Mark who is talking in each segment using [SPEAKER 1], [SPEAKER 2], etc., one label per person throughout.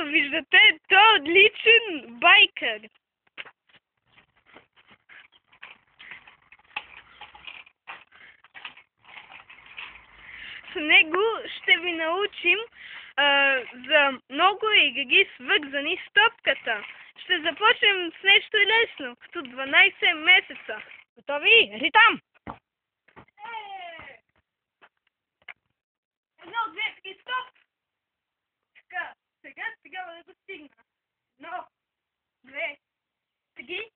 [SPEAKER 1] Както виждате, той е отличен байкър. С него ще ви научим за много игри, свързани с топката. Ще започнем с нещо лесно, като 12 месеца. Готови? Ритам! Едно, две, три, стоп! Така, сега да го стигна. Едно, две, три.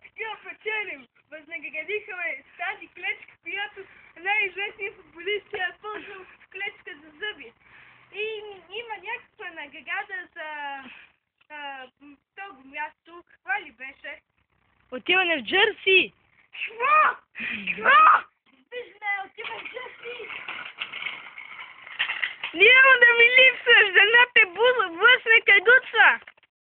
[SPEAKER 1] Такива печелим. Възнаградихме с тази клечка, която най-известният футболист е ползвал с клечка за зъби. И има някаква награда за това място. Каква ли беше? Отиване в Джерси! Какво? Виждаме, отиваме в Джерси! Няма да ми липсваш, да не те блъсне кайдуца!